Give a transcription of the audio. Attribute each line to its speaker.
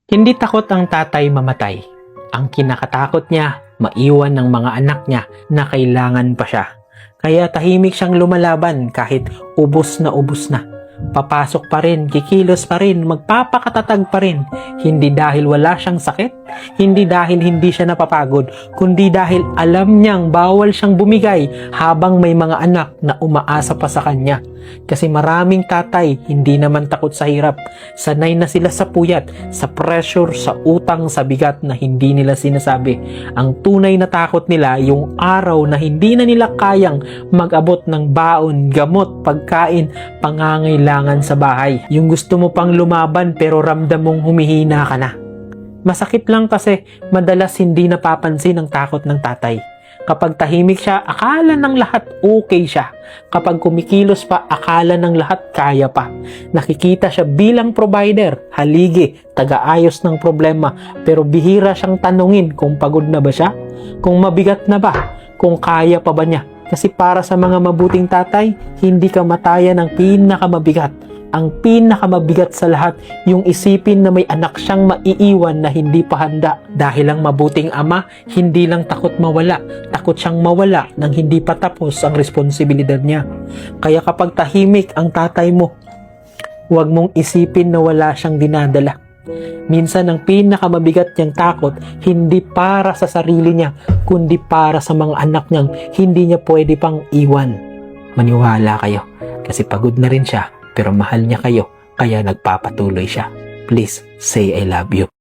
Speaker 1: Hindi takot ang tatay mamatay. Ang kinakatakot niya, maiwan ng mga anak niya na kailangan pa siya. Kaya tahimik siyang lumalaban kahit ubos na. Papasok pa rin, kikilos pa rin, magpapakatatag pa rin. Hindi dahil wala siyang sakit, hindi dahil hindi siya napapagod, kundi dahil alam niyang bawal siyang bumigay habang may mga anak na umaasa pa sa kanya. Kasi maraming tatay hindi naman takot sa hirap. Sanay na sila sa puyat, sa pressure, sa utang, sa bigat na hindi nila sinasabi. Ang tunay na takot nila yung araw na hindi na nila kayang mag-abot ng baon, gamot, pagkain, pangangailangan sa bahay. Yung gusto mo pang lumaban pero ramdam mong humihina ka na. Masakit lang kasi madalas hindi napapansin ang takot ng tatay. Kapag tahimik siya, akala ng lahat okay siya. Kapag kumikilos pa, akala ng lahat kaya pa. Nakikita siya bilang provider, haligi, taga-ayos ng problema, pero bihira siyang tanungin kung pagod na ba siya, kung mabigat na ba, kung kaya pa ba niya. Kasi para sa mga mabuting tatay, hindi kamatayan ang pinakamabigat. Ang pinakamabigat sa lahat, yung isipin na may anak siyang maiiwan na hindi pa handa. Dahil ang mabuting ama, hindi lang takot mawala, takot siyang mawala nang hindi pa tapos ang responsibilidad niya. Kaya kapag tahimik ang tatay mo, huwag mong isipin na wala siyang dinadala. Minsan ang pinakamabigat niyang takot, hindi para sa sarili niya, kundi para sa mga anak niyang hindi niya pwede pang iwan. Maniwala kayo, kasi pagod na rin siya. Pero mahal niya kayo, kaya nagpapatuloy siya. Please, say I love you.